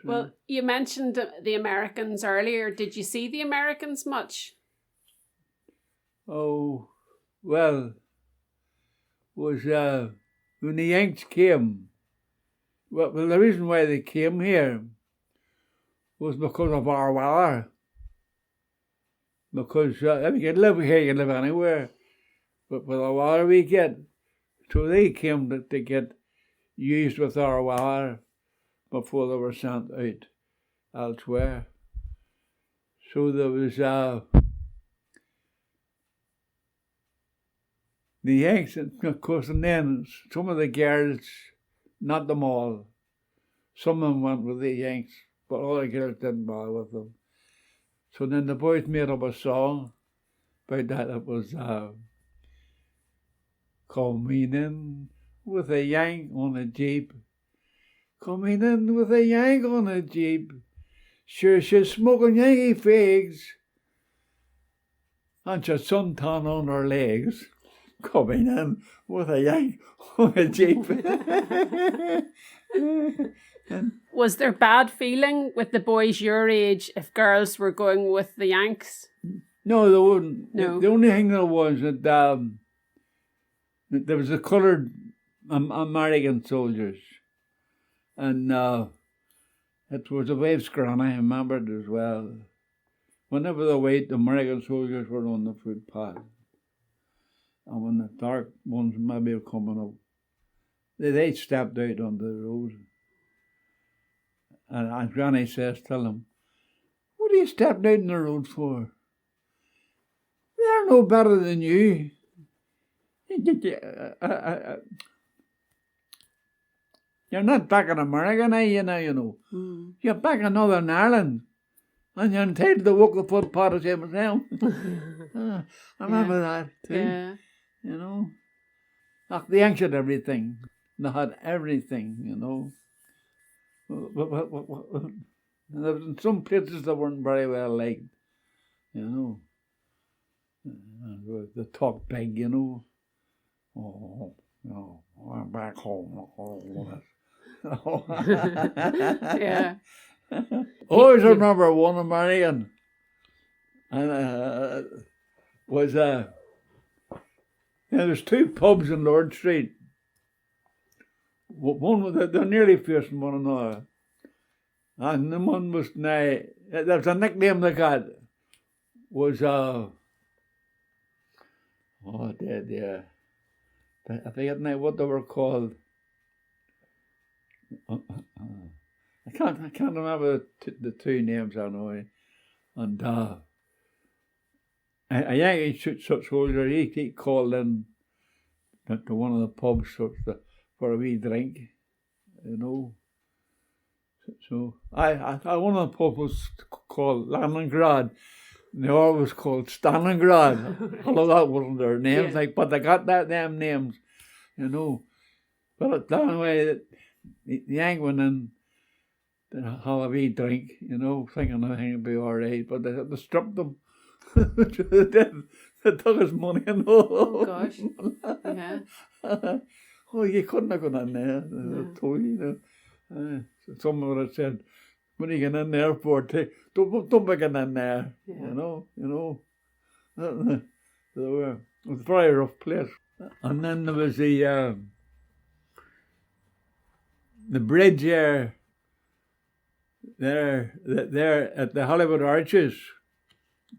Well, you mentioned the Americans earlier. Did you see the Americans much? Oh, well, was when the Yanks came, well, the reason why they came here was because of our weather. Because if you can live here, you can live anywhere. But with the water we get, so they came to get used with our weather before they were sent out elsewhere. So there was the Yanks, of course, and then some of the girls, not them all, some of them went with the Yanks, but all the girls didn't bother with them. So then the boys made up a song about that. It was coming in with a Yank on a Jeep. Coming in with a Yank on a Jeep. Sure, she's smoking Yankee figs. And she's suntan on her legs. Coming in with a Yank on a Jeep. Was there bad feeling with the boys your age if girls were going with the Yanks? No, there wouldn't. No. The only thing there was that there was a coloured American soldiers. And it was a wife's granny, I remember it as well. Whenever the white American soldiers were on the footpath, and when the dark ones maybe were coming up, they stepped out on the road. And Granny says, tell them, what are you stepping out on the road for? They're no better than you. You're not back in America now, you know. Mm. You're back in Northern Ireland. And you're entitled to walk the footpath as same as them. I remember that too. Yeah. You know. Like the Yanks had everything. They had everything, you know. There was in some places that weren't very well liked, you know. They talk big, you know. Oh, no, I'm back home. Yeah. Always remember one American, and was there's two pubs in Lord Street. One they're nearly facing one another, and the one was now. There's a nickname they got. Was I forget now what they were called. I can't remember the two names I know. And a Yankee soldier, he called in to one of the pubs for a wee drink, you know. So one of the pubs was called Leningrad. And they always called Stalingrad. Although that wasn't their names, yeah. But they got them names, you know. But that way, the Yank went in to have a wee drink, you know, thinking everything would be all right. But they stripped them. They did. They took his money and all. Oh, gosh. Yeah. Oh, you couldn't have gone in there. No. Told you, someone would have said, when you get in the airport, don't be getting in there, yeah. you know. It was a very rough place. And then there was the bridge there at the Hollywood Arches.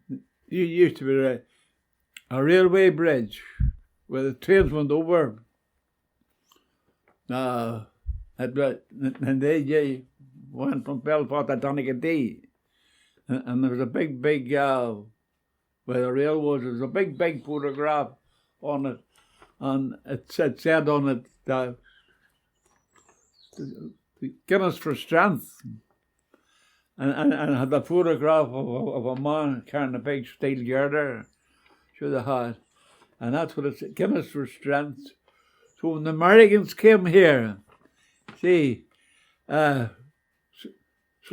It used to be a railway bridge where the trains went over. And they went from Belfast to Donegal, and there was a big, where the rail was, there was a big photograph on it, and it said on it, Guinness for strength, and had the photograph of a man carrying a big steel girder, sure they had, and that's what it said, Guinness for strength. So when the Americans came here, see, so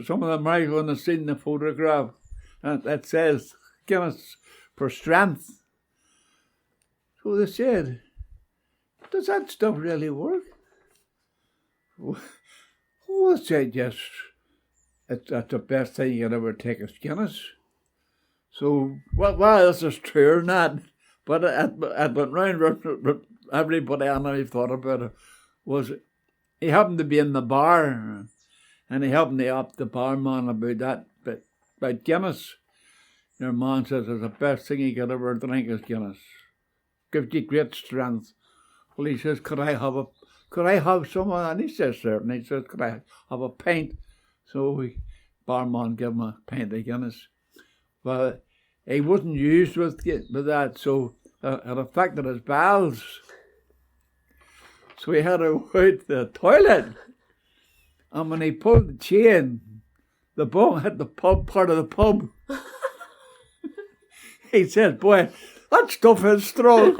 some of the Americans have seen the photograph, and that says Guinness for strength. So they said, does that stuff really work? Oh, I said, yes, that's the best thing you can ever take is Guinness. So, well, this is true or not, but it went round, everybody I know thought about it, was he happened to be in the bar, and he happened to ask the barman about that, but about Guinness. Your man says it's the best thing you could ever drink is Guinness. Gives you great strength. Well, he says, could I have some? And he says, certainly. He says, could I have a pint? So barman gave him a pint of Guinness. Well, he wasn't used with that, so it affected his bowels. So he had to go out the toilet. And when he pulled the chain, the bung hit the pub part of the pub. He said, boy, that stuff is strong.